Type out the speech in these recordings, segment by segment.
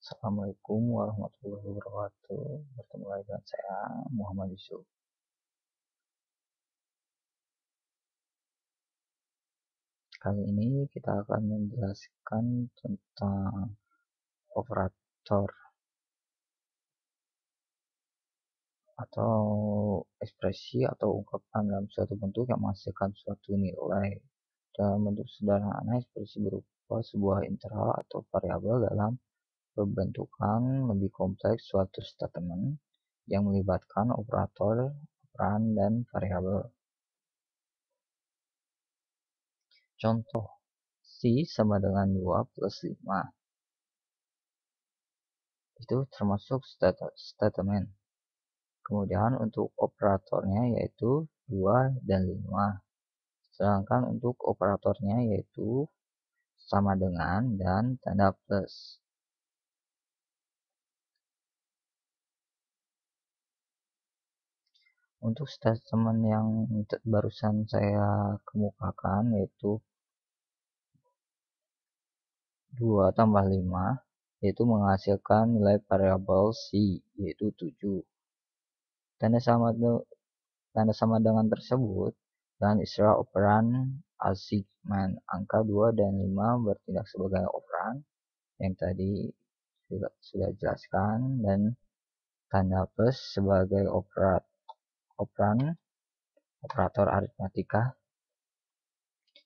Assalamualaikum warahmatullahi wabarakatuh. Bertemu lagi dengan saya Muhammad Yusuf. Kali ini kita akan menjelaskan tentang operator atau ekspresi atau ungkapan dalam suatu bentuk yang menghasilkan suatu nilai. Dalam bentuk sederhana, ekspresi berupa sebuah integral atau variabel dalam pembentukan lebih kompleks suatu statement yang melibatkan operator, operan, dan variabel. Contoh, C sama dengan 2 plus 5. Itu termasuk statement. Kemudian untuk operatornya yaitu 2 dan 5. Sedangkan untuk operatornya yaitu sama dengan dan tanda plus. Untuk statement yang barusan saya kemukakan yaitu 2 tambah 5 yaitu menghasilkan nilai variabel C yaitu 7. Tanda sama dengan tersebut dan istilah operan assignment angka 2 dan 5 bertindak sebagai operan yang tadi sudah jelaskan, dan tanda plus sebagai operan operator aritmatika.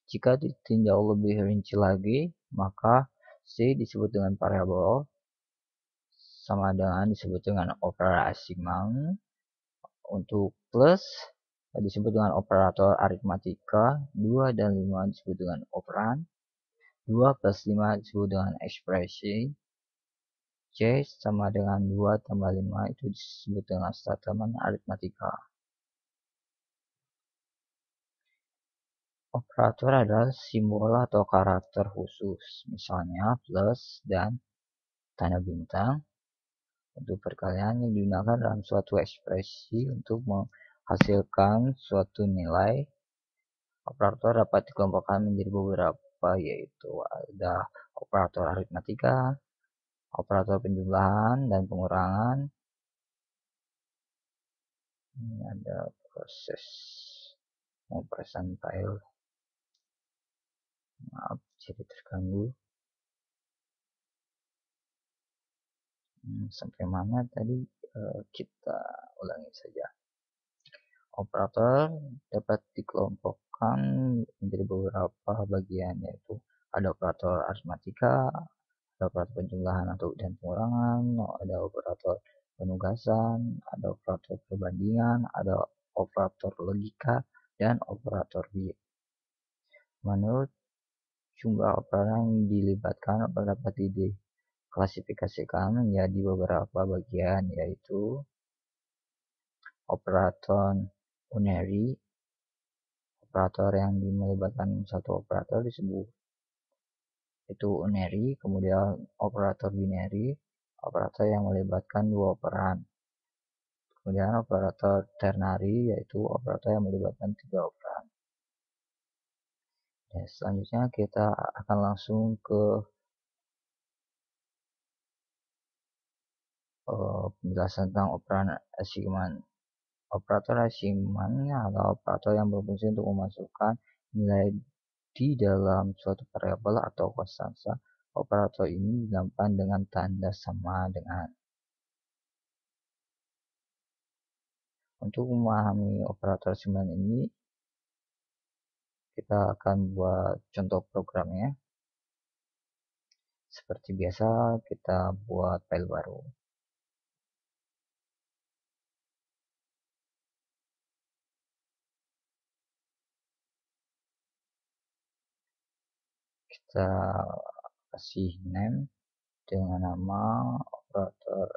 Jika ditinjau lebih rinci lagi, maka C disebut dengan variabel, sama dengan disebut dengan operan assignment. Untuk plus disebut dengan operator aritmatika, 2 dan 5 disebut dengan operan, 2 plus 5 disebut dengan ekspresi, C sama dengan 2 tambah 5 itu disebut dengan statement aritmatika. Operator adalah simbol atau karakter khusus, misalnya plus dan tanda bintang, untuk perkalian yang digunakan dalam suatu ekspresi untuk menghasilkan suatu nilai. Operator dapat dikelompokkan menjadi beberapa, yaitu ada operator aritmatika, operator penjumlahan dan pengurangan. Ini ada proses percentile. Maaf, jadi terganggu. Sampai mana tadi? Kita ulangi saja. Operator dapat dikelompokkan menjadi beberapa bagian, yaitu ada operator aritmatika, ada operator penjumlahan atau dan pengurangan, ada operator penugasan, ada operator perbandingan, ada operator logika, dan operator bit. Menurut jumlah operan yang dilibatkan dapat diklasifikasikan menjadi beberapa bagian, yaitu operator unary. Operator yang melibatkan satu operator disebut itu unary. Kemudian operator binary, operator yang melibatkan dua operan. Kemudian operator ternary, yaitu operator yang melibatkan 3 operan. Dan selanjutnya kita akan langsung ke penjelasan tentang operan assignment. Operator assignment adalah operator yang berfungsi untuk memasukkan nilai di dalam suatu variabel atau konstanta. Operator ini dilambangkan dengan tanda sama dengan. Untuk memahami operator assignment ini, kita akan buat contoh programnya. Seperti biasa, kita buat file baru. Kita kasih name dengan nama operator.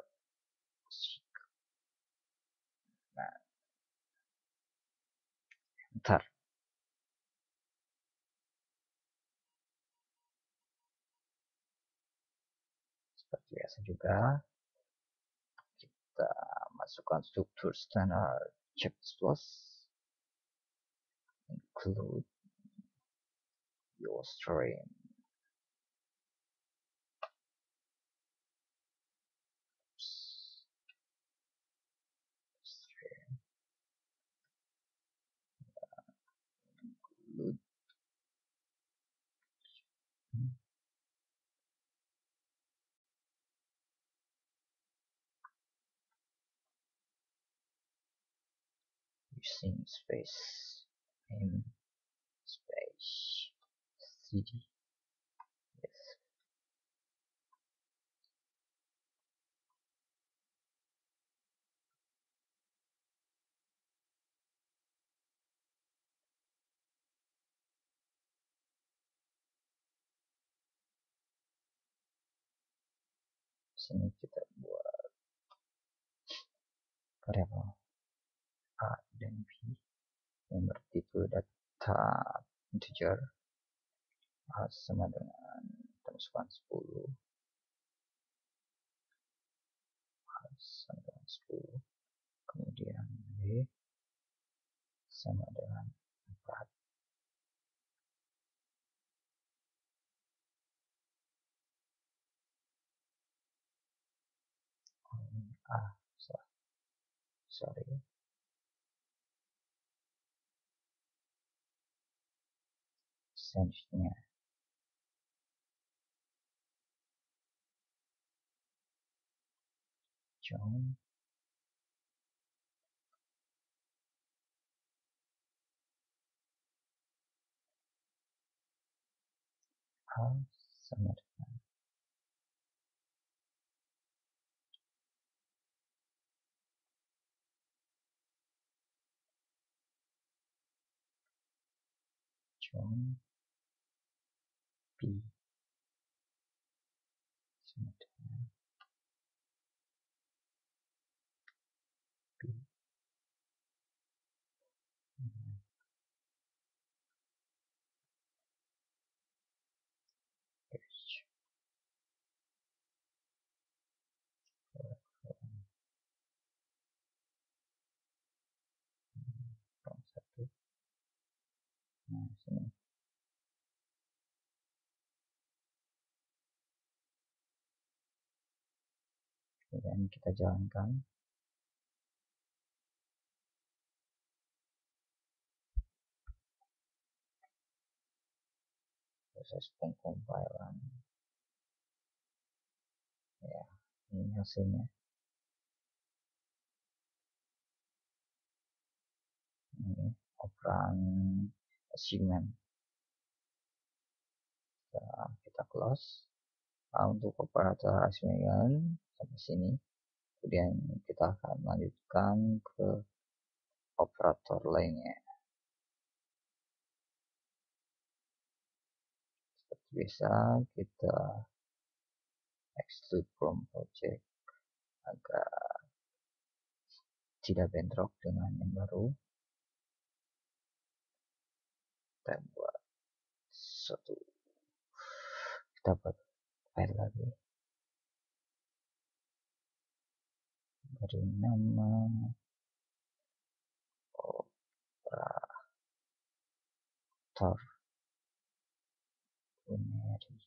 Nah, ntar seperti biasa juga kita masukkan struktur standar C++, include your string. using space m space cd. Yes. Sini kita buat variabel a dan b yang bertipe data integer. A sama dengan temukan 10, A sama dengan 10, kemudian B sama dengan 4. Sorry. Selanjutnya join A sama dengan join B sama dengan B dengan H. Satu. Nah, sini. Kemudian kita jalankan. Proses pengkompilan. Ya, ini hasilnya. Ini operan assignment. Kita close. Nah, untuk operator assignment sampai sini. Kemudian kita akan lanjutkan ke operator lainnya. Seperti biasa, kita exclude from project agar tidak bentrok dengan yang baru. Kita buat satu, kita buat file lagi, beri nama operator unary.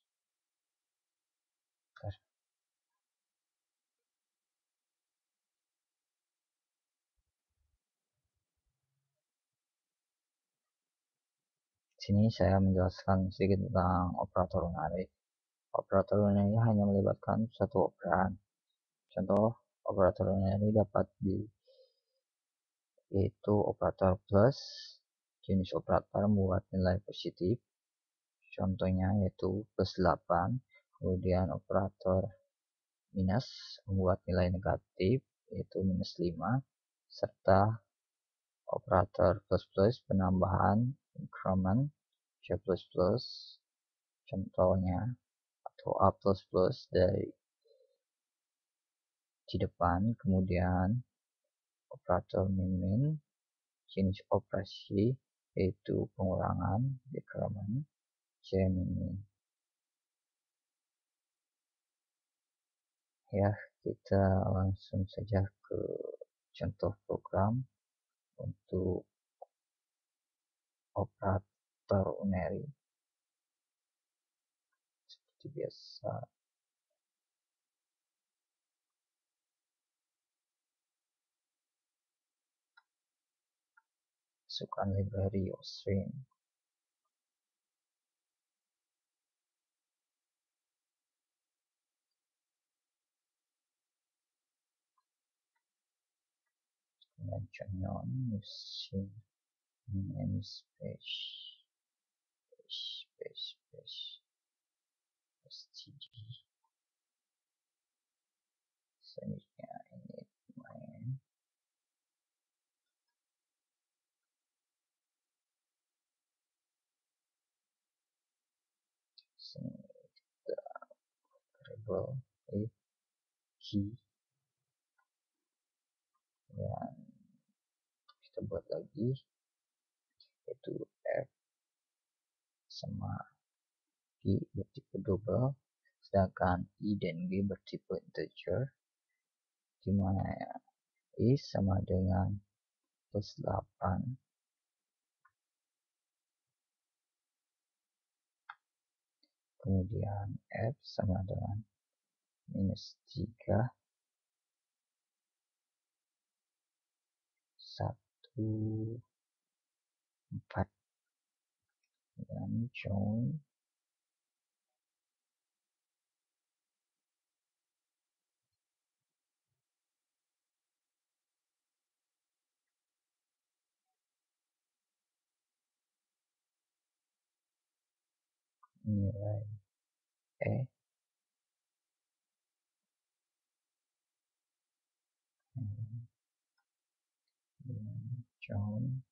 Sini saya menjelaskan sedikit tentang operator unary. Operator unary hanya melibatkan satu operan. Contoh operator unary dapat yaitu operator plus. Jenis operator membuat nilai positif. Contohnya yaitu plus 8. Kemudian operator minus membuat nilai negatif yaitu minus 5. Serta operator plus penambahan increment C++ contohnya, atau A++ dari di depan. Kemudian operator min jenis operasi yaitu pengurangan decrement C min. Ya, kita langsung saja ke contoh program untuk operator unary. Seperti biasa, masukkan library Ostream. conventional machine namespace std. Selanjutnya ini main variable key yang kita buat lagi, yaitu f sama i bertipe double, sedangkan i dan g bertipe integer, di mana i sama dengan plus 8, kemudian f sama dengan minus 3, 1, 4, dan join nilai e dan join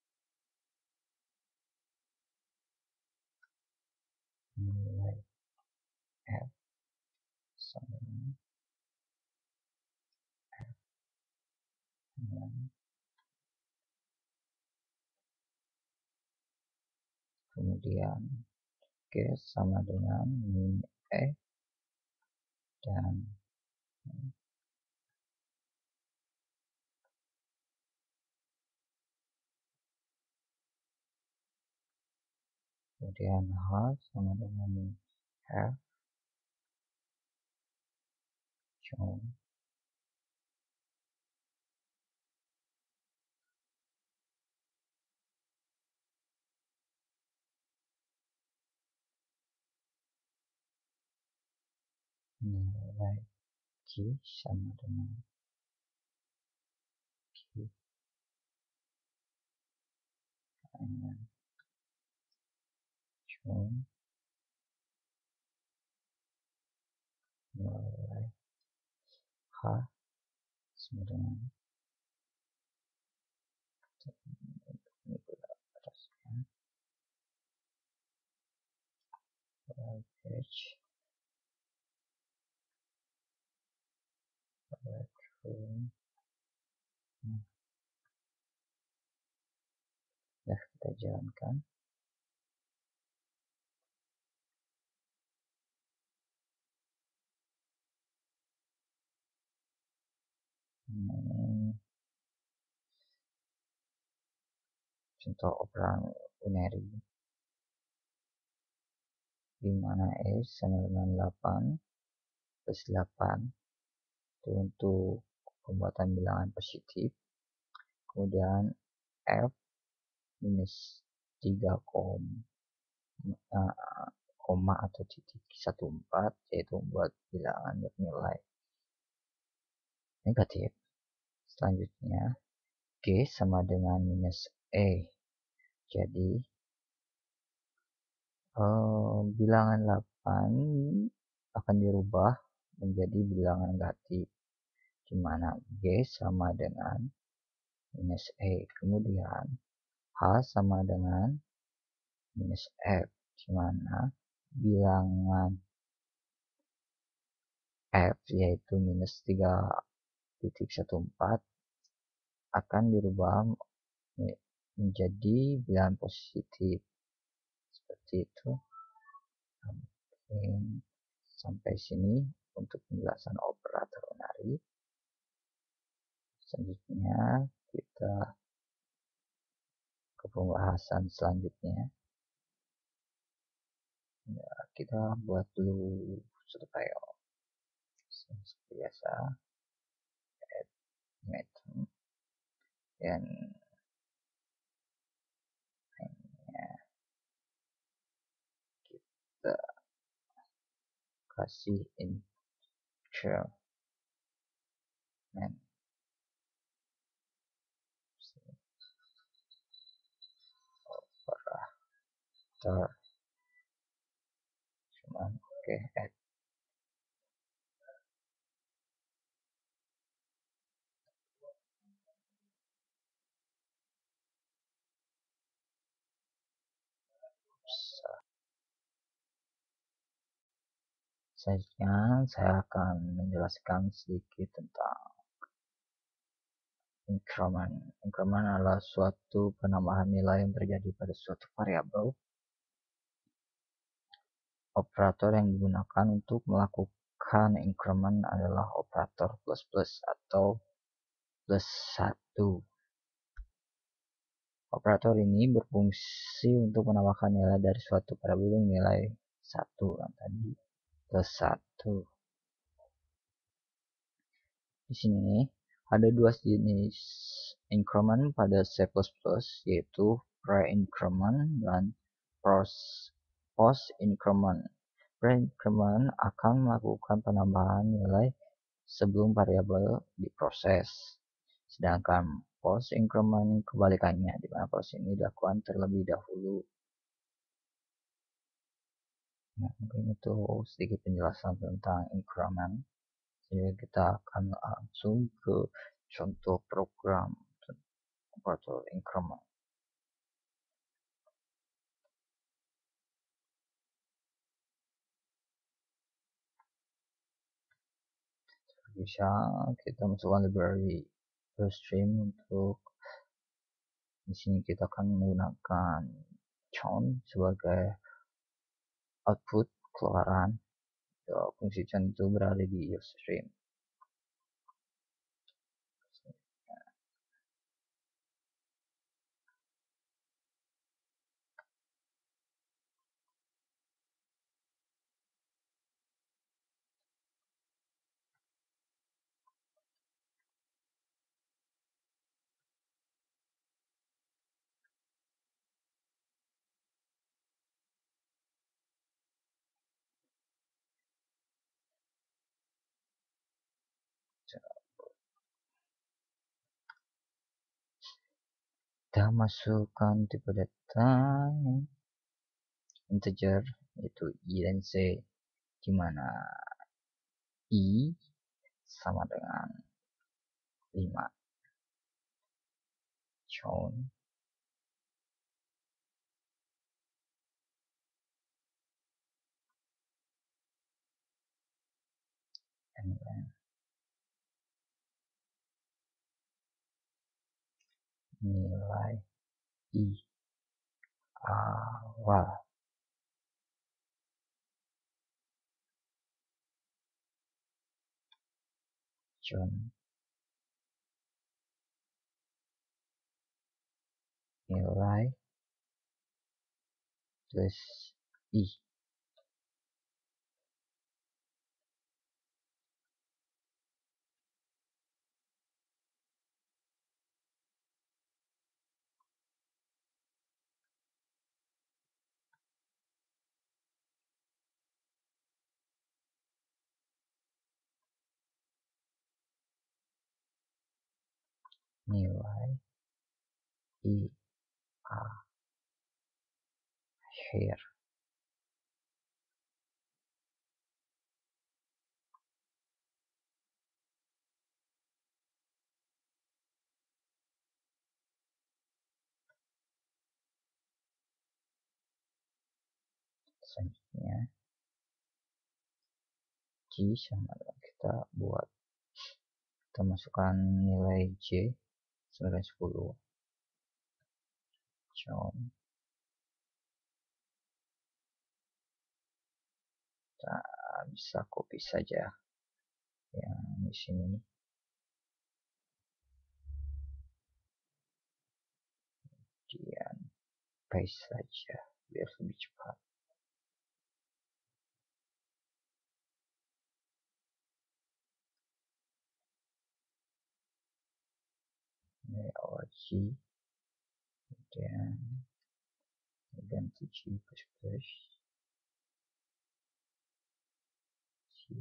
nilai f sama dengan, kemudian g sama dengan min e dan kemudian h sama dengan min f join nilai q sama dengan q dengan join nilai h sama dengan average Nah, kita jalankan. Ini contoh operan unary, di mana S sama dengan 8 plus 8 itu untuk pembuatan bilangan positif, kemudian F minus 3 koma atau titik 14 yaitu membuat bilangan bernilai negatif. Selanjutnya G sama dengan minus E, jadi bilangan 8 akan dirubah menjadi bilangan negatif, di mana G sama dengan minus E, kemudian H sama dengan minus F, di mana bilangan F yaitu minus 3.14 akan dirubah menjadi bilangan positif. Seperti itu. Mungkin sampai sini untuk penjelasan operator unary. Selanjutnya kita ke pembahasan selanjutnya. Ya, kita buat dulu satu file seperti biasa, add item, dan kita kasih intro operator cuman oke add. Selanjutnya saya akan menjelaskan sedikit tentang increment. Increment adalah suatu penambahan nilai yang terjadi pada suatu variabel. Operator yang digunakan untuk melakukan increment adalah operator plus plus atau plus 1. Operator ini berfungsi untuk menambahkan nilai dari suatu variabel nilai 1 yang tadi plus 1. Di sini ada dua jenis increment pada C++, yaitu pre-increment dan post-increment. Pre-increment akan melakukan penambahan nilai sebelum variabel diproses, sedangkan post-increment kebalikannya, di mana proses ini dilakukan terlebih dahulu. Nah, mungkin itu sedikit penjelasan tentang increment. Jadi kita akan langsung ke contoh program operator increment. Bisa kita masukkan library stream untuk di sini kita akan menggunakan count sebagai output keluaran. Fungsi count itu berada di stream. Kita masukkan tipe data integer yaitu i dan c, di mana i sama dengan 5. Count and then nilai i awal count nilai plus i nilai i akhir. Selanjutnya J sama dengan kita buat, kita masukkan nilai J sebagai 10. Count kita bisa copy saja yang di sini, kemudian paste saja biar lebih cepat. Ini awal G, kemudian ganti G plus G.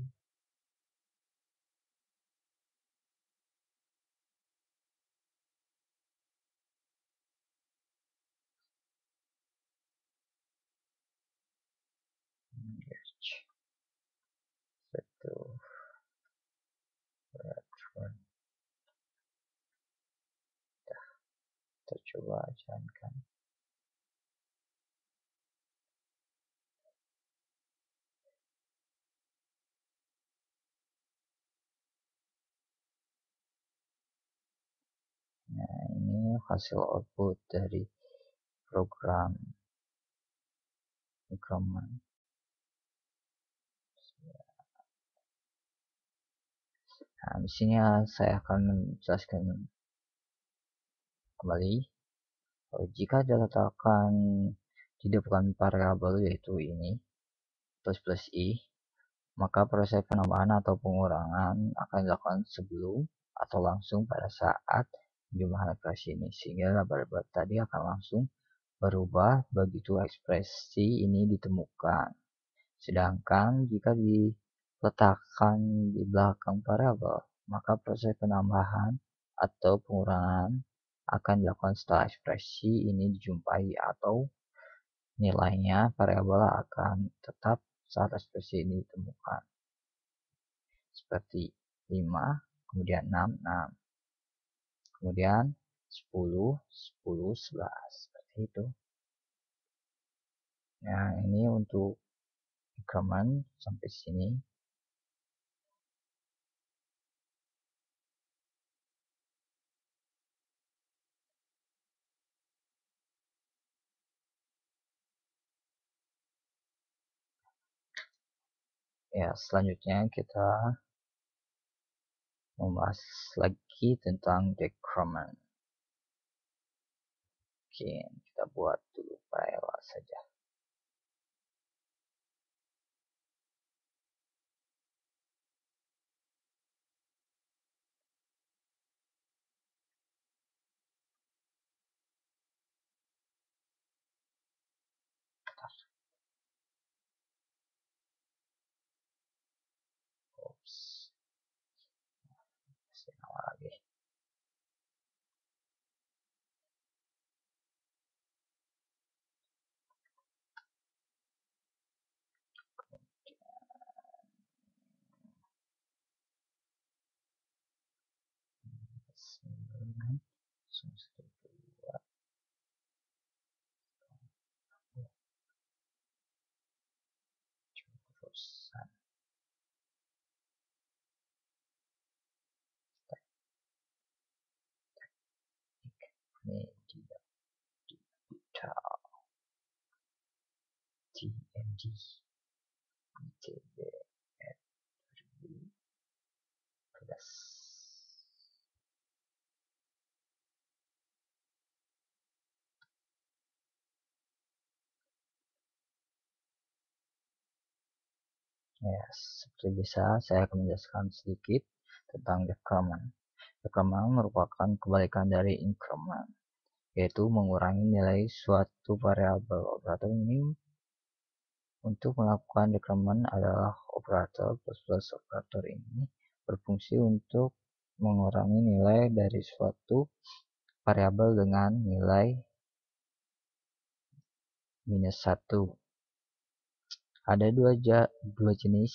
coba jalankan. Nah, ini hasil output dari program increment. Nah, di sini saya akan menjelaskan kembali. Jika diletakkan di depan variabel yaitu ini plus i, maka proses penambahan atau pengurangan akan dilakukan sebelum atau langsung pada saat penjumlahan ekspresi ini, sehingga variabel tadi akan langsung berubah begitu ekspresi ini ditemukan. Sedangkan jika diletakkan di belakang variabel, maka proses penambahan atau pengurangan akan dilakukan setelah ekspresi ini dijumpai, atau nilainya variabel akan tetap saat ekspresi ini ditemukan. Seperti 5, kemudian 6, 6. Kemudian 10, 10, 11. Seperti itu. Nah, ini untuk increment sampai sini. Ya, selanjutnya kita membahas lagi tentang decrement. Oke, kita buat dulu file saja. Oops. Kasih nama lagi. Kemudian 9, 2, jurusan teknik media digital TMD ITB 2012. Ya, seperti biasa saya akan menjelaskan sedikit tentang decrement. Decrement merupakan kebalikan dari increment, yaitu mengurangi nilai suatu variabel. Operator ini untuk melakukan decrement adalah operator plus operator ini berfungsi untuk mengurangi nilai dari suatu variabel dengan nilai -1. Ada dua jenis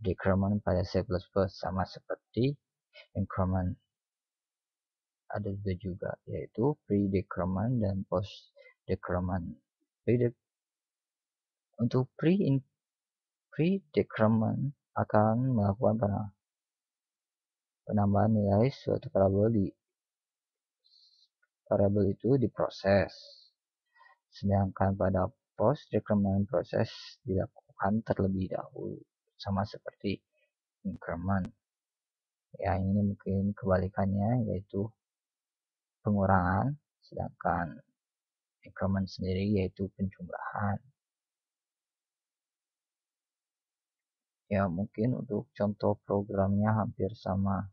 decrement pada C++, sama seperti increment. Ada dua juga, yaitu pre-decrement dan post-decrement. Untuk pre-decrement akan melakukan penambahan nilai suatu variabel itu diproses. Sedangkan pada post-decrement proses dilakukan terlebih dahulu, sama seperti increment. Ya, ini mungkin kebalikannya, yaitu pengurangan, sedangkan increment sendiri yaitu penjumlahan. Ya, mungkin untuk contoh programnya hampir sama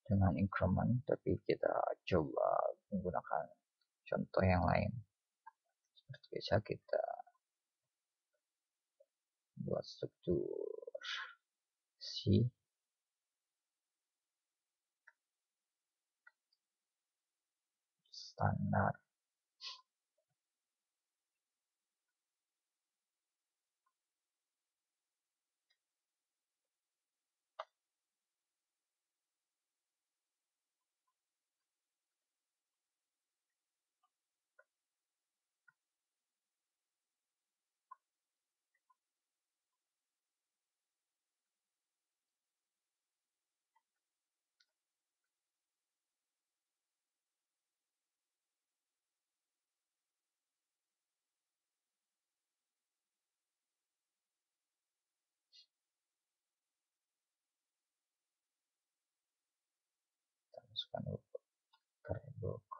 dengan increment, tapi kita coba menggunakan contoh yang lain. Seperti biasa kita buat struktur C standar. jangan lupa variabel k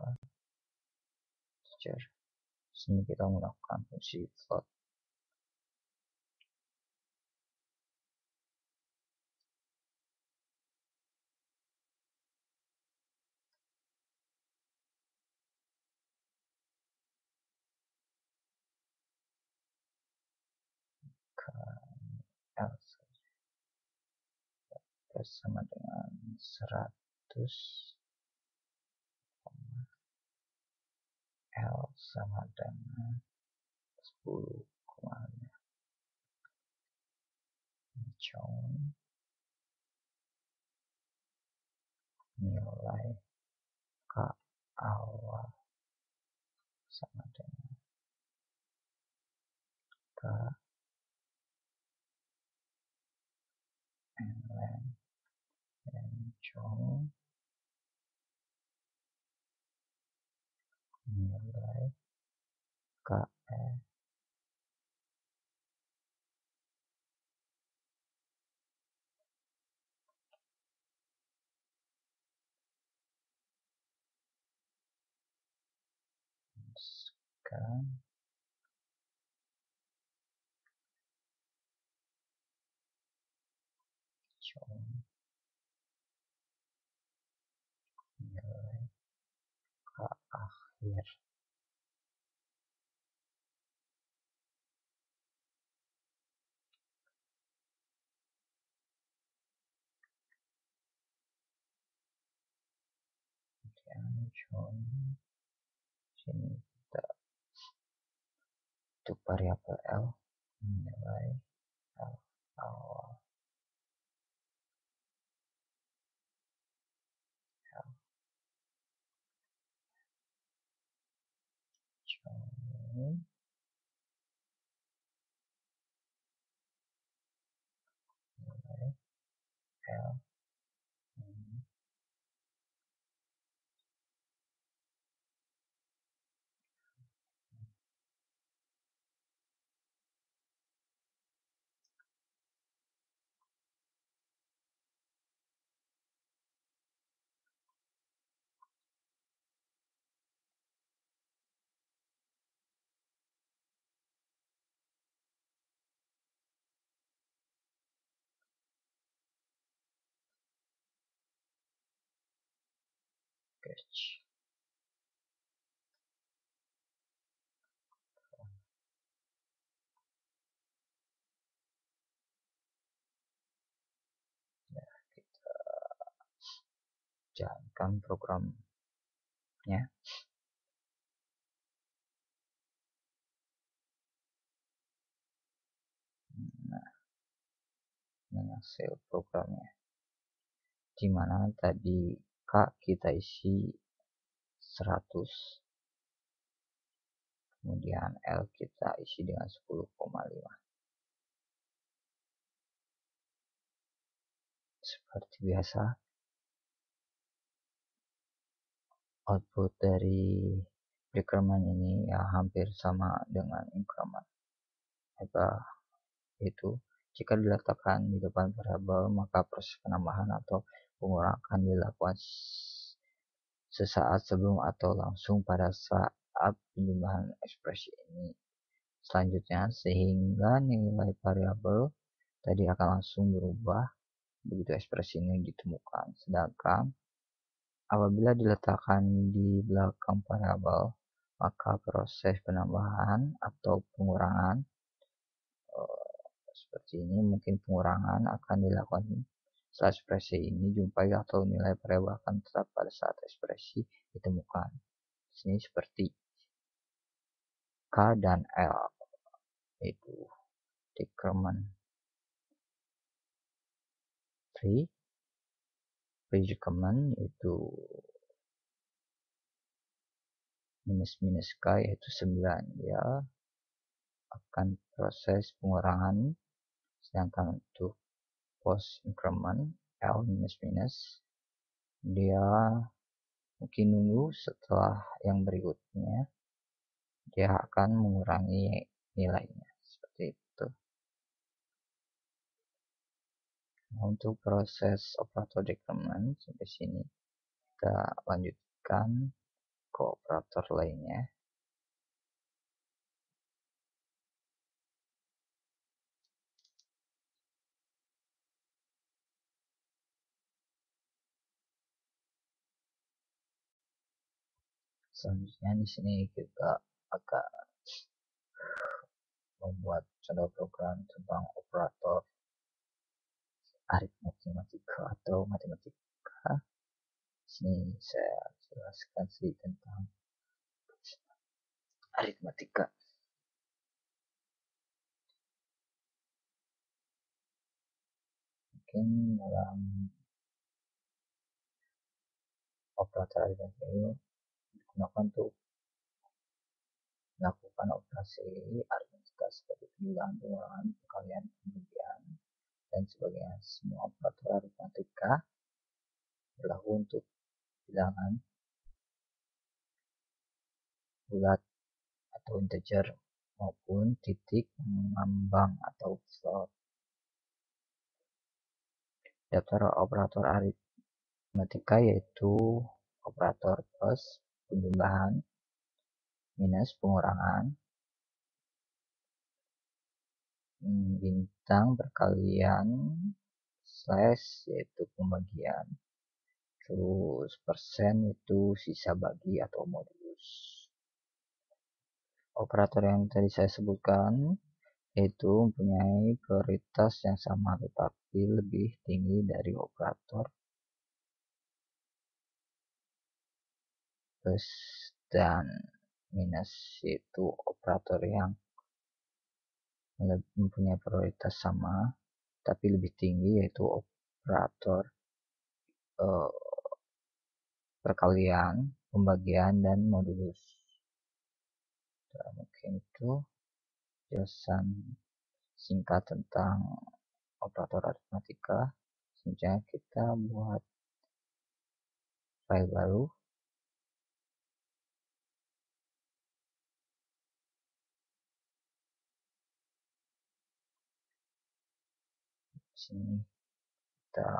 integer. Sini kita menggunakan fungsi float. L sama dengan 100, L sama dengan 10, nilai k awal sama dengan k ln encong nilai ke sekarang nilai ke akhir. Kemudian sini kita untuk variabel L nilai L awal L nilai L sketch. Ya, kita jalankan programnya. Nah, ini hasil programnya, dimana tadi K kita isi 100, kemudian L kita isi dengan 10,5. Seperti biasa, output dari decrement ini ya hampir sama dengan increment. Itu jika diletakkan di depan variabel, maka proses penambahan atau pengurangan akan dilakukan sesaat sebelum atau langsung pada saat penjumlahan ekspresi ini. Selanjutnya, sehingga nilai variabel tadi akan langsung berubah begitu ekspresi ini ditemukan. Sedangkan apabila diletakkan di belakang variabel, maka proses penambahan atau pengurangan seperti ini, mungkin pengurangan akan dilakukan saat ekspresi ini jumpai atau nilai variabel akan tetap pada saat ekspresi ditemukan. Di sini seperti K dan L, itu decrement free, predicament itu minus K yaitu 9, ya akan proses pengurangan. Sedangkan untuk post increment L minus dia mungkin nunggu setelah yang berikutnya dia akan mengurangi nilainya, seperti itu. Nah, untuk proses operator decrement sampai sini kita lanjutkan ke operator lainnya. Selanjutnya di sini kita akan membuat contoh program tentang operator aritmatika atau matematika. Di sini saya jelaskan sedikit tentang aritmatika. Mungkin dalam operator aritmatika itu digunakan untuk melakukan operasi aritmatika seperti pengulangan, perkalian, pembagian, dan sebagainya. Semua operator aritmatika berlaku untuk bilangan bulat atau integer maupun titik mengambang atau float. Daftar operator aritmatika yaitu operator plus penjumlahan, minus pengurangan, bintang perkalian, slash yaitu pembagian, terus persen itu sisa bagi atau modulus. Operator yang tadi saya sebutkan yaitu mempunyai prioritas yang sama tetapi lebih tinggi dari operator plus dan minus, yaitu operator yang mempunyai prioritas sama tapi lebih tinggi yaitu operator perkalian, pembagian, dan modulus. Mungkin itu jelasan singkat tentang operator aritmatika. Selanjutnya kita buat file baru. Di sini kita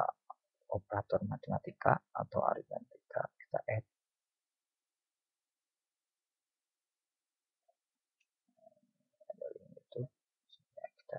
operator matematika atau aritmatika kita add. Itu kita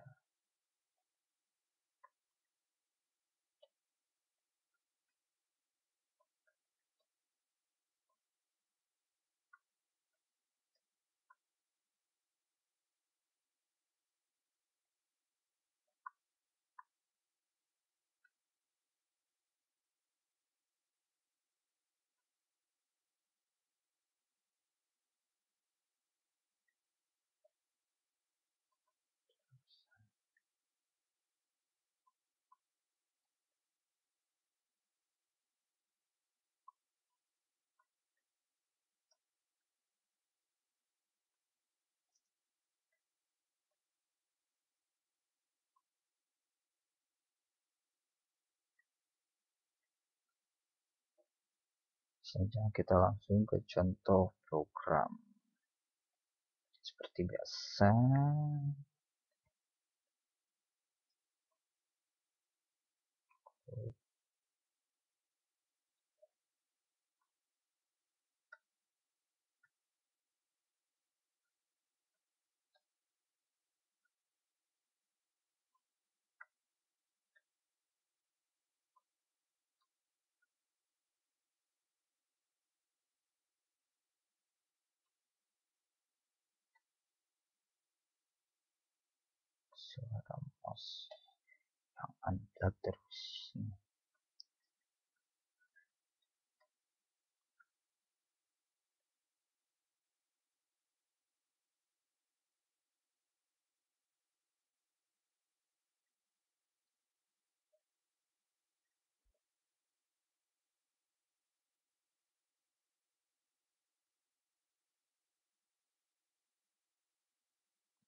Selanjutnya kita langsung ke contoh program. Seperti biasa, suara mouse yang unplug terus.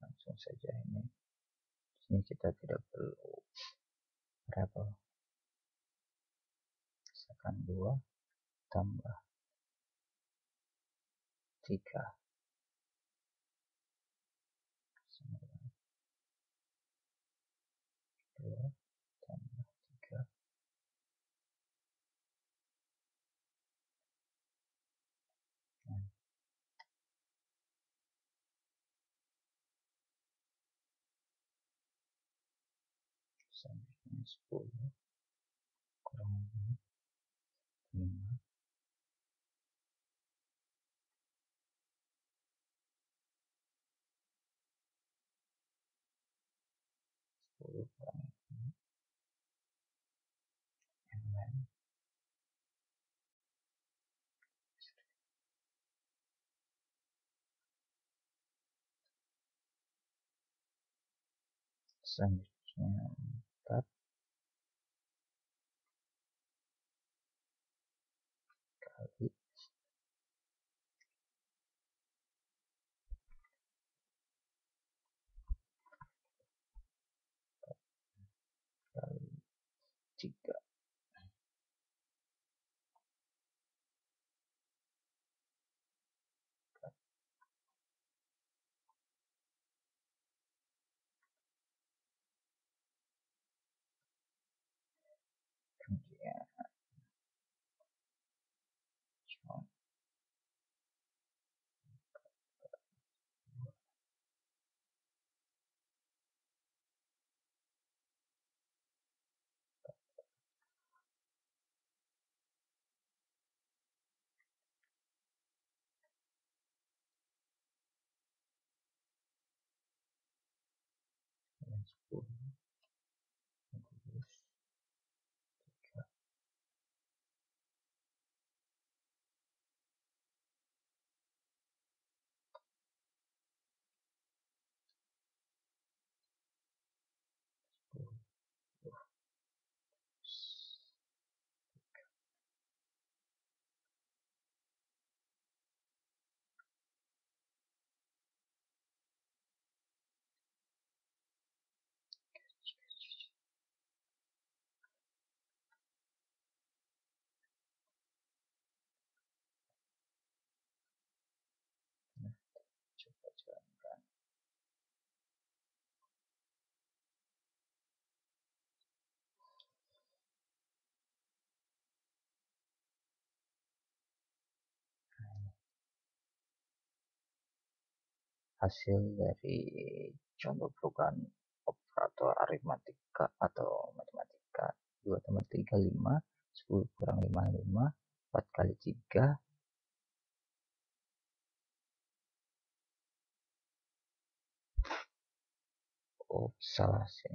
Langsung saja ini. Di sini kita tidak perlu variabel. Misalkan 2 tambah 3 sama dengan 2 tambah 3 Selanjutnya 10 kurang 5, 10 kurang 5 yang lain. Selanjutnya 4 kali 3 kemudian cuma 10 terus 3 10 nah, coba jalankan hasil dari contoh program operator aritmatika atau matematika. 2 tambah 3 5, 10 kurang 5 5, 4 kali 3. Oh, salah sih,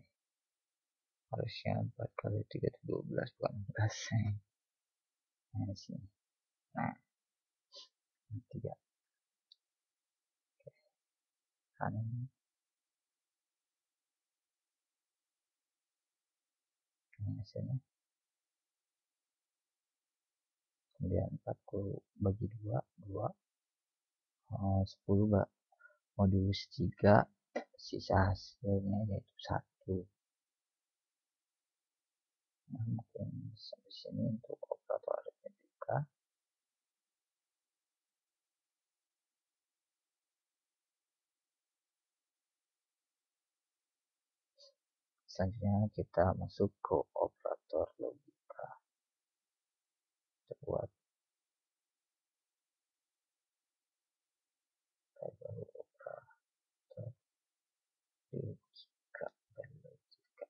harusnya 4 kali 3 itu 12 bukan 14. Nah, sini. Nah, 3 kanan ini hasilnya. Kemudian 40 bagi 2 2, 10 modulus 3, sisa hasilnya yaitu 1. Nah, mungkin sampai sini untuk operator aritmatika. Selanjutnya kita masuk ke operator logika. Kita buat baru operator logika dan logika.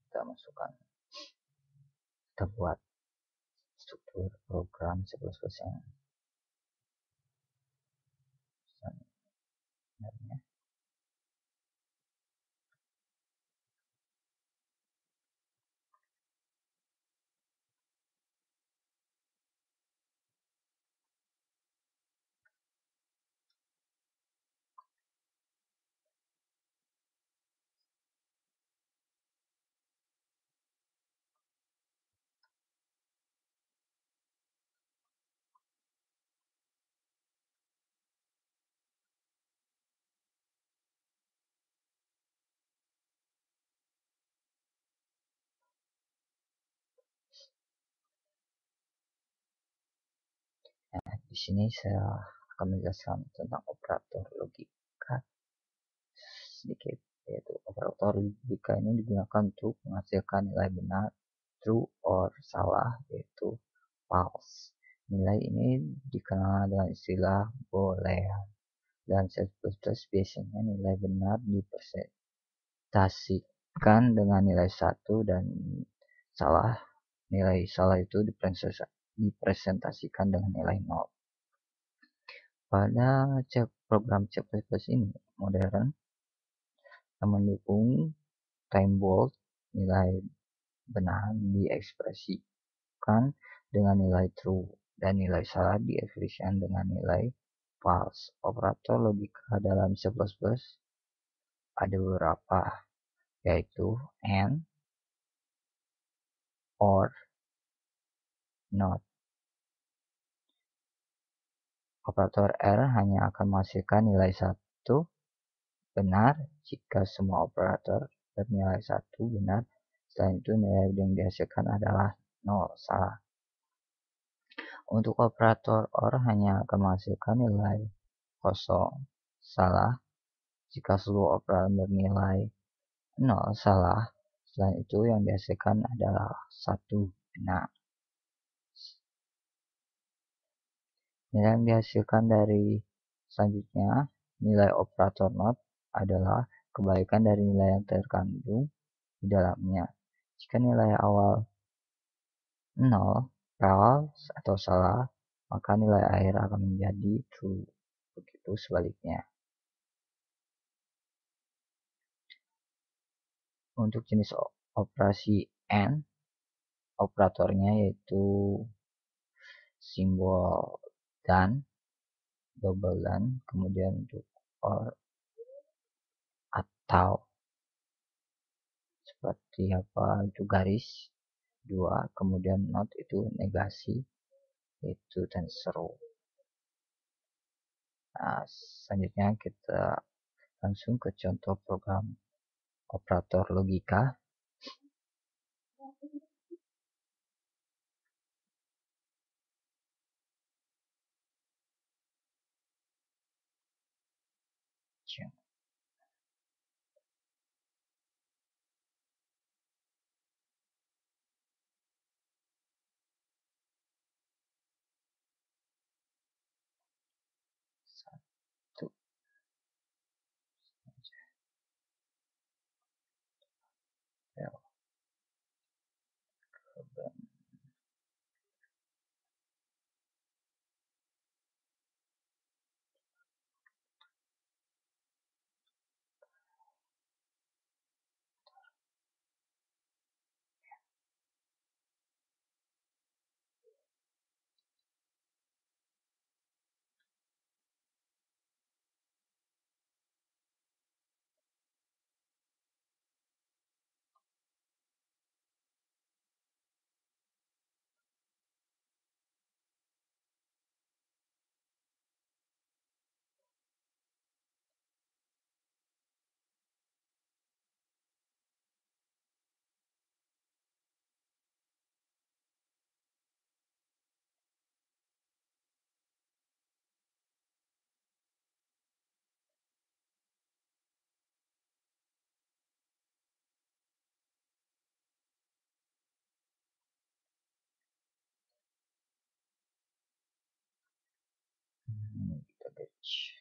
Kita masukkan, kita buat struktur program C++ yang sebenarnya. Di sini saya akan menjelaskan tentang operator logika sedikit, yaitu operator logika ini digunakan untuk menghasilkan nilai benar, true or salah, yaitu false. Nilai ini dikenal dengan istilah boolean. Dan C++ biasanya nilai benar dipresentasikan dengan nilai 1 dan nilai salah itu dipresentasikan dengan nilai 0. Pada program C++ ini modern yang mendukung time bold, nilai benar diekspresikan dengan nilai true dan nilai salah diekspresikan dengan nilai false. Operator logika dalam C++ ada beberapa, yaitu and, or, not. Operator R hanya akan menghasilkan nilai 1 benar jika semua operator bernilai 1 benar. Selain itu, nilai yang dihasilkan adalah 0 salah. Untuk operator OR hanya akan menghasilkan nilai 0 salah jika seluruh operator bernilai 0 salah. Selain itu, yang dihasilkan adalah 1 benar. Nilai yang dihasilkan dari selanjutnya, nilai operator not adalah kebalikan dari nilai yang terkandung di dalamnya. Jika nilai awal 0, false atau salah, maka nilai akhir akan menjadi true. Begitu sebaliknya. Untuk jenis operasi AND, operatornya yaitu simbol dan, double dan, kemudian untuk or atau seperti apa itu garis 2, kemudian not itu negasi, itu dan seru. Nah, selanjutnya kita langsung ke contoh program operator logika. Satu. Kita batch.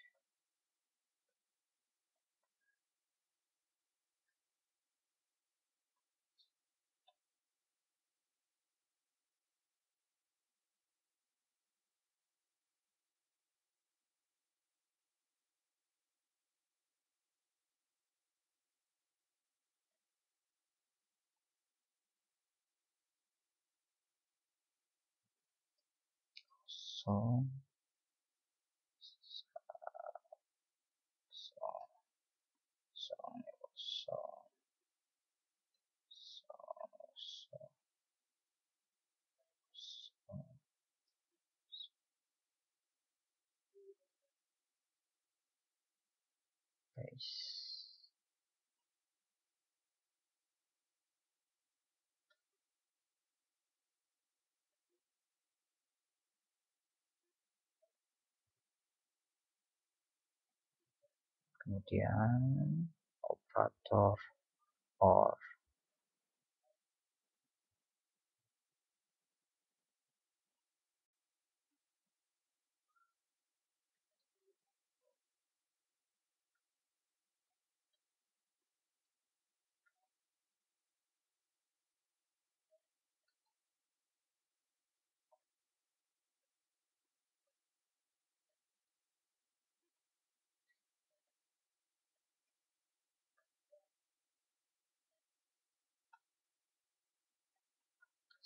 So kemudian operator OR.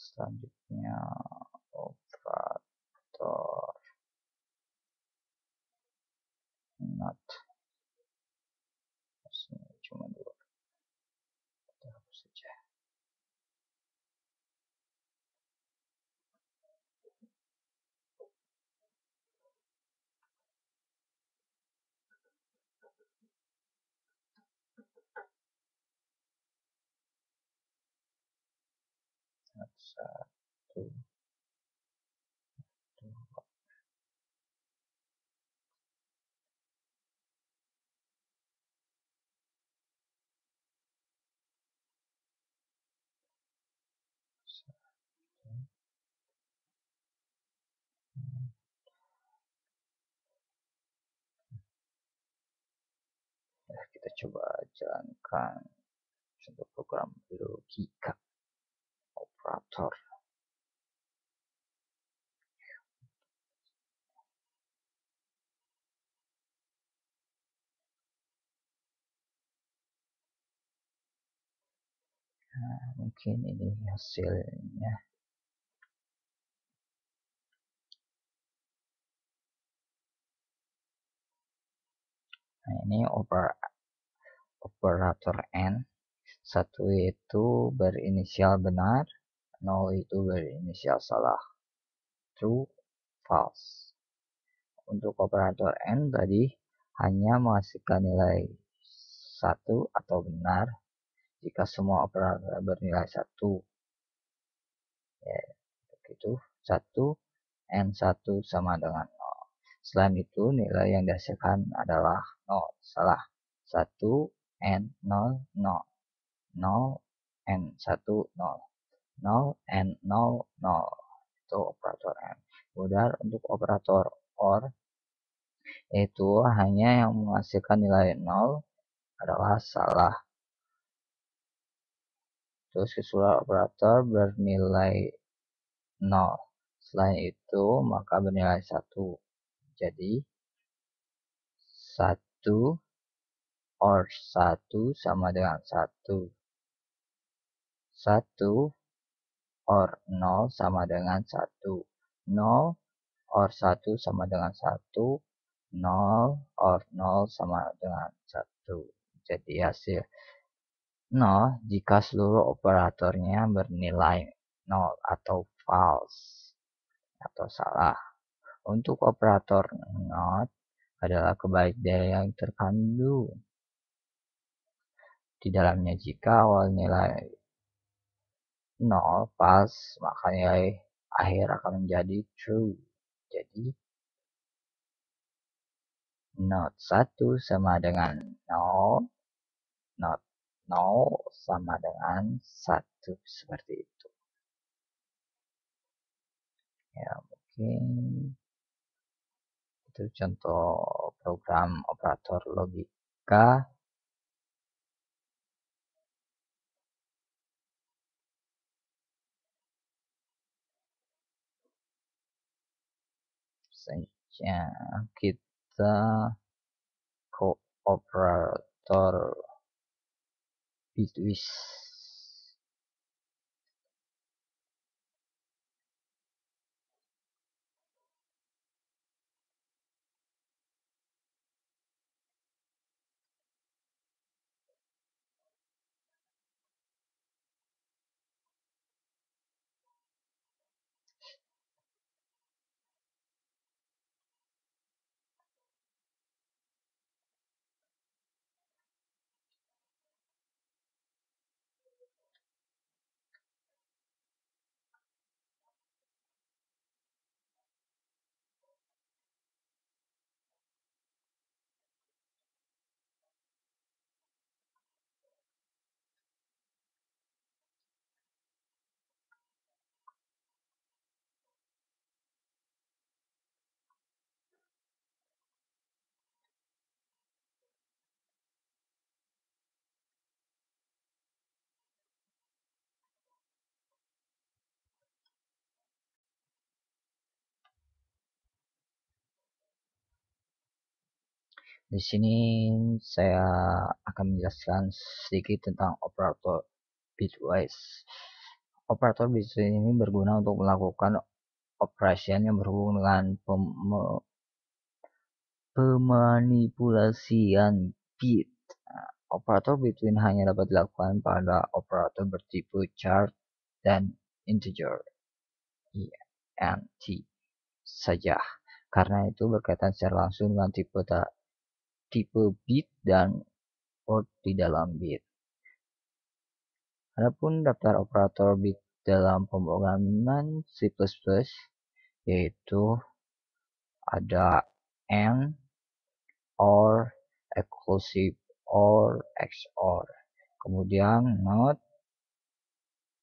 Selanjutnya operator NOT. Cuma dua, kita hapus saja. Satu, dua, satu. Kita coba jalankan untuk program logika operator. Nah, mungkin ini hasilnya. Nah, ini operator N. Satu itu berinisial benar, 0 itu berinisial salah. True, false. Untuk operator N tadi hanya menghasilkan nilai 1 atau benar jika semua operator bernilai 1. Ya, begitu. 1 N1 sama dengan 0. Selain itu, nilai yang dihasilkan adalah 0. Salah. 1 N0 0. 0 N1 0. 0 N0 0. Itu operator N. Kemudian untuk operator OR itu hanya yang menghasilkan nilai 0 adalah salah. Terus keseluruhan operator bernilai 0. Selain itu maka bernilai 1. Jadi 1 OR 1 sama dengan 1. 1 OR 0 sama dengan 1. 0 OR 1 sama dengan 1. 0 OR 0 sama dengan 1. Jadi hasil 0 jika seluruh operatornya bernilai 0 atau false atau salah. Untuk operator NOT adalah kebalik dari yang terkandung di dalamnya. Jika awal nilai 0 false, maka nilai akhir akan menjadi true. Jadi NOT 1 sama dengan 0, NOT 0 sama dengan 1, seperti itu. Ya, mungkin itu contoh program operator logika. Selanjutnya kita ke operator bitwise. Di sini saya akan menjelaskan sedikit tentang operator bitwise. Operator bitwise ini berguna untuk melakukan operasi yang berhubungan dengan pemanipulasian bit. Operator bitwise hanya dapat dilakukan pada operator bertipe char dan integer int saja, karena itu berkaitan secara langsung dengan tipe bit dan port di dalam bit. Adapun daftar operator bit dalam pemrograman C++, yaitu ada AND, OR, exclusive OR, XOR. Kemudian NOT,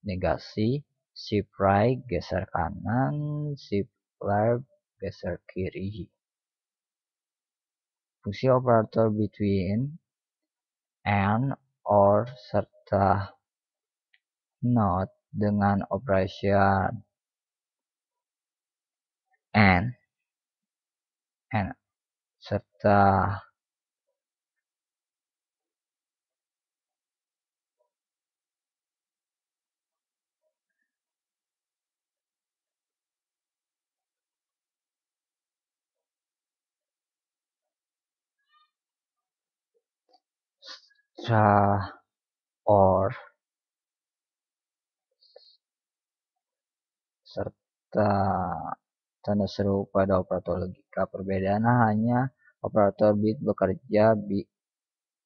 negasi, shift right, geser kanan, shift left, geser kiri. Fungsi operator between, AND, OR, serta NOT dengan operation AND serta OR serta tanda seru pada operator logika. Perbedaannya hanya operator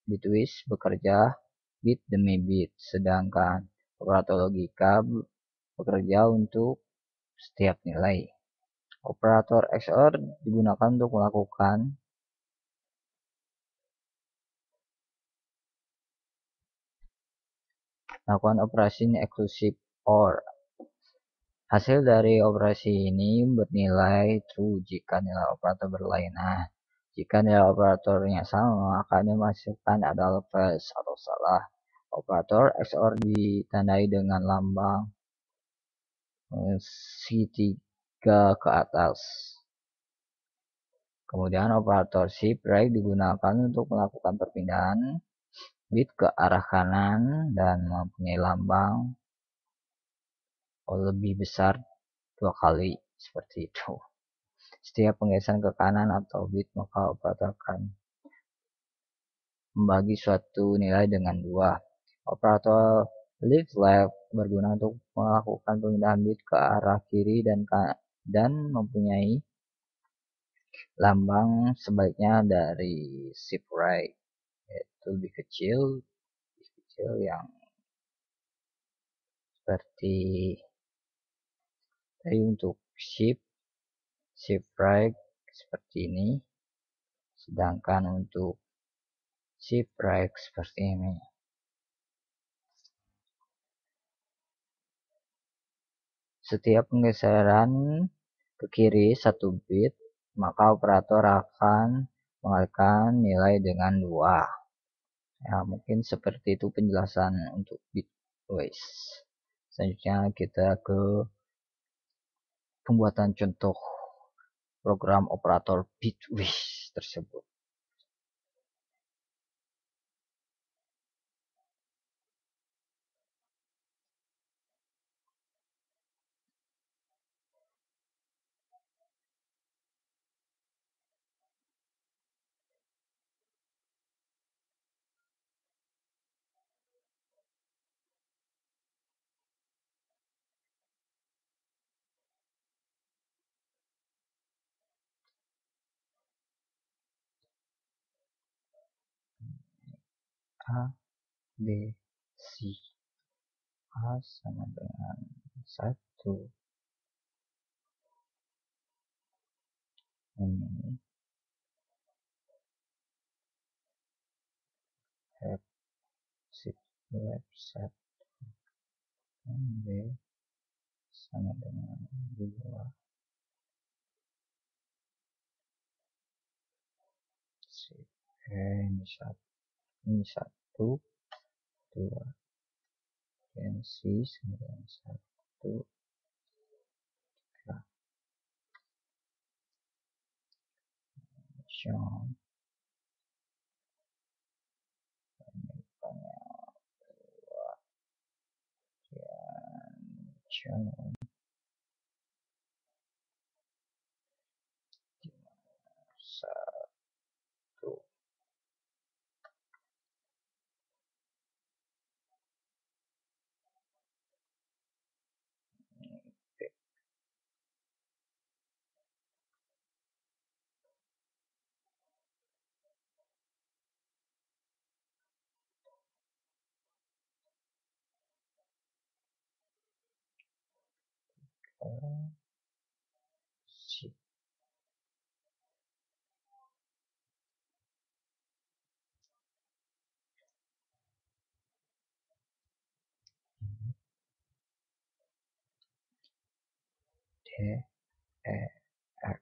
bitwise bekerja bit demi bit, sedangkan operator logika bekerja untuk setiap nilai. Operator XOR digunakan untuk melakukan operasi eksklusif OR. Hasil dari operasi ini bernilai true jika nilai operator berlainan. Jika nilai operatornya sama, akan dimaksudkan adalah false atau salah. Operator XOR ditandai dengan lambang segitiga ke atas. Kemudian operator shift right digunakan untuk melakukan perpindahan bit ke arah kanan dan mempunyai lambang lebih besar 2 kali, seperti itu. Setiap penggeseran ke kanan atau bit, maka operator akan membagi suatu nilai dengan 2. Operator lift left berguna untuk melakukan pemindahan bit ke arah kiri dan mempunyai lambang sebaliknya dari shift right, yaitu lebih kecil yang seperti tadi untuk shift right seperti ini, sedangkan untuk shift right seperti ini. Setiap penggeseran ke kiri 1 bit, maka operator akan mengalihkan nilai dengan 2. Ya, mungkin seperti itu penjelasan untuk bitwise. Selanjutnya kita ke pembuatan contoh program operator bitwise tersebut. A, B, C. A sama dengan 1. Ini F, shift left, set, B sama dengan 2. Ini 1, 2, dan C sama dengan 1, 3. Jun. Satu. Si D E F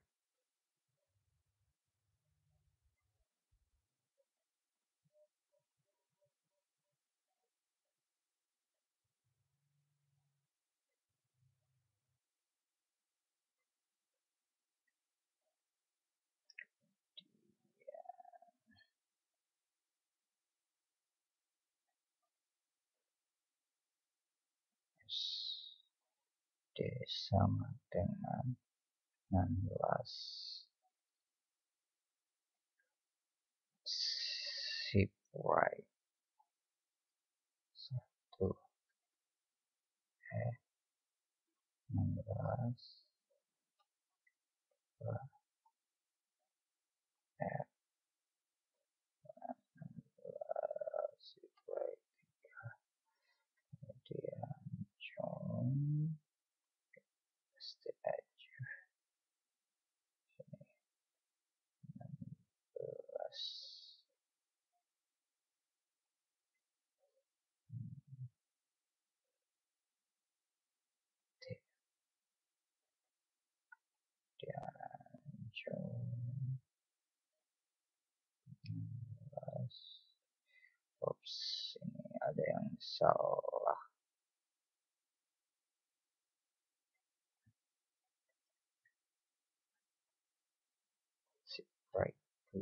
S D sama dengan 16. Sip right. 1 16 2 F sip right. Kemudian John pasti aja 16 D dan John 16. Oops, ini ada yang salah. Sip right 2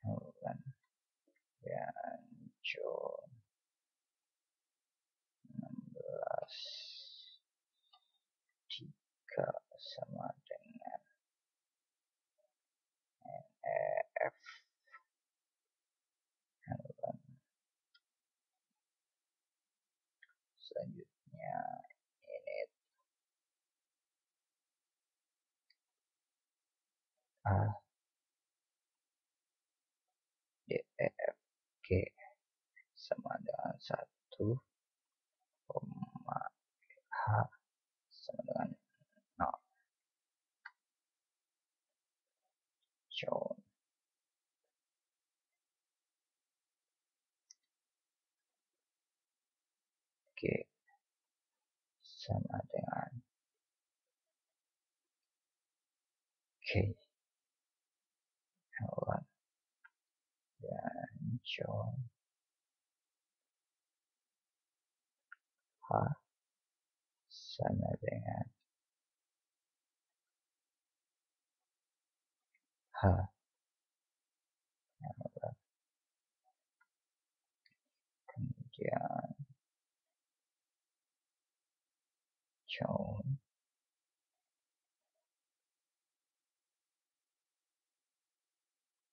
Helen dan John 16. 3 sama dengan F Helen. Selanjutnya ini A D E F G sama dengan 1, H sama dengan 0. John G sama dengan K Helen dan John H sama dengan H Helen. Kemudian John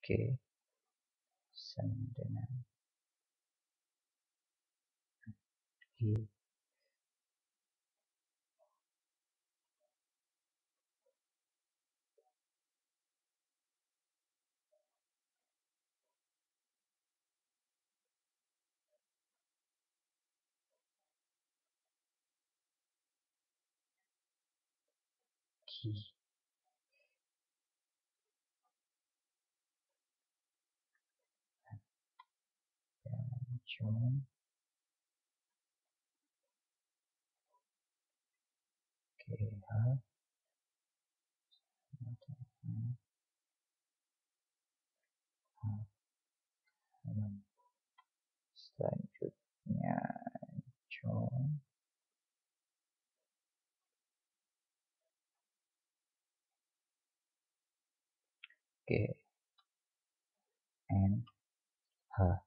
G sama dengan I K dan John G H sama dengan H Helen. Selanjutnya John G N H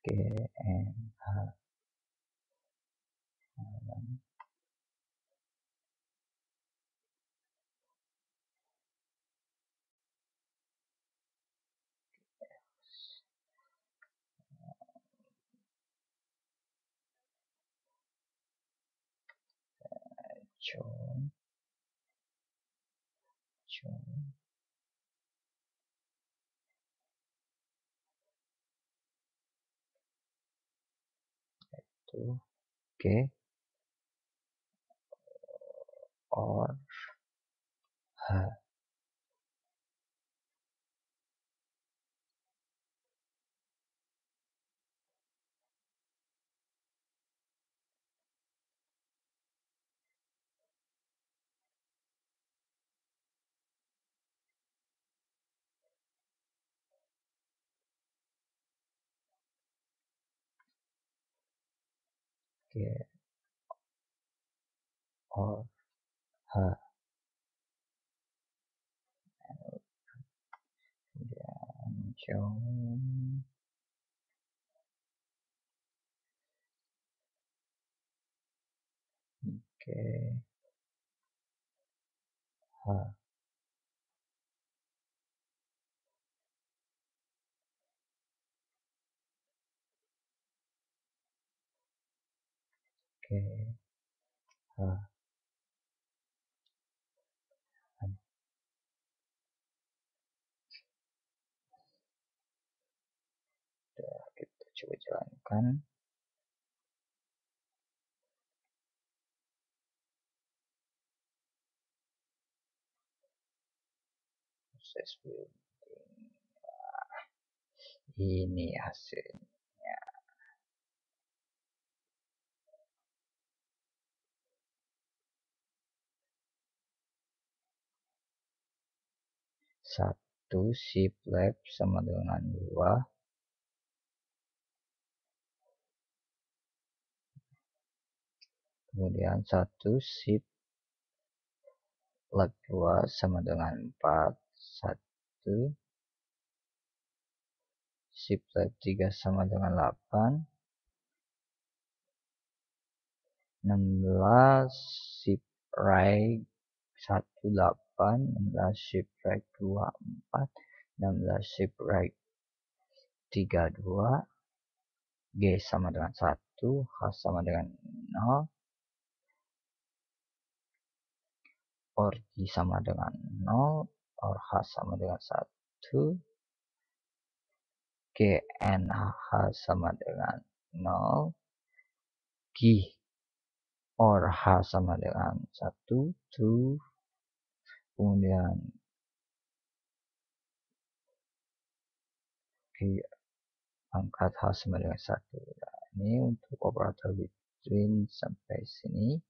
GNH John itu G or H. G or H. Kemudian John G H. G H. Kita coba jalankan. Proses building. Ini hasilnya. Satu shift left sama dengan 2. Kemudian satu shift left 2 sama dengan 4. Satu shift left 3 sama dengan 8. 16 shift right 18. 16 shift right 24. 16 shift right 32. G sama dengan 1. H sama dengan 0. Or G sama dengan 0. Or H sama dengan 1. GNH sama dengan 0. G or H sama dengan 1. True. Kemudian G angkat H sama dengan 1. Nah, ini untuk operator between sampai sini.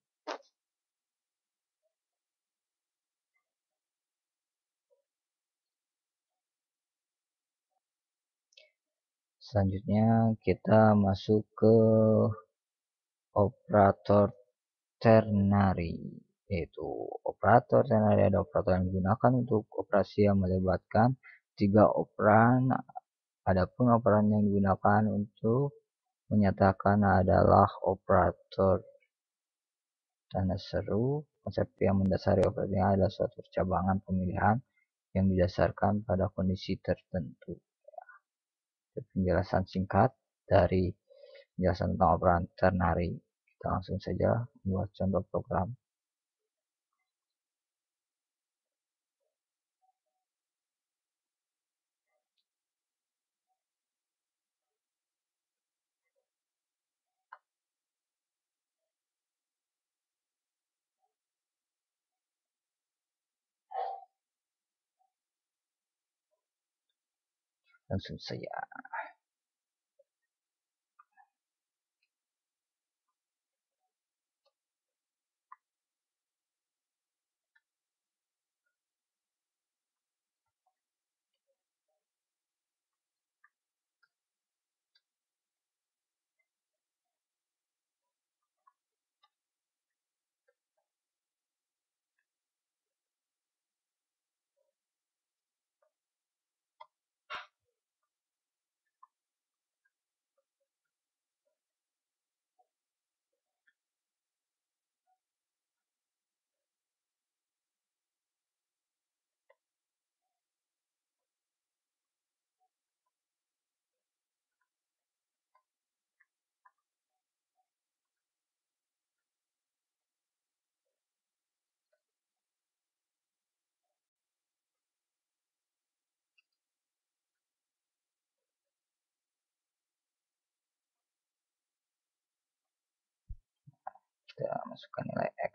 Selanjutnya kita masuk ke operator ternary, yaitu operator ternary ada operator yang digunakan untuk operasi yang melibatkan 3 operan. Adapun operan yang digunakan untuk menyatakan adalah operator tanda seru. Konsep yang mendasari operatornya adalah suatu percabangan pemilihan yang didasarkan pada kondisi tertentu. Penjelasan singkat dari penjelasan tentang operan ternary. Kita langsung saja membuat contoh program. Langsung saja. kita masukkan nilai X.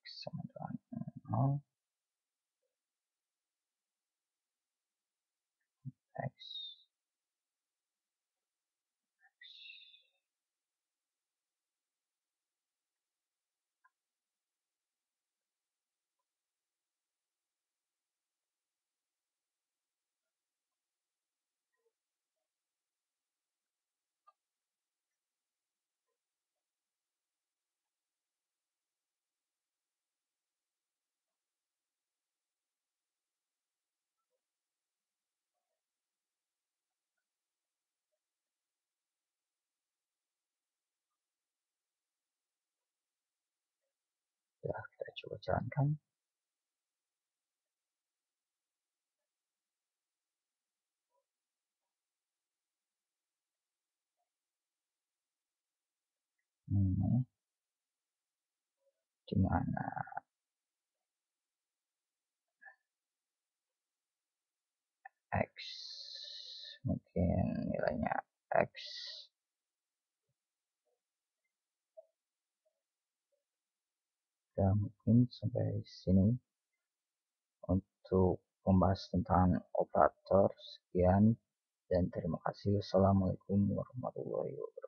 X sama dengan 0, X, ya kita coba jalankan. Ini dimana X mungkin nilainya X, dan mungkin sampai sini untuk membahas tentang operator. Sekian dan terima kasih. Assalamualaikum warahmatullahi wabarakatuh.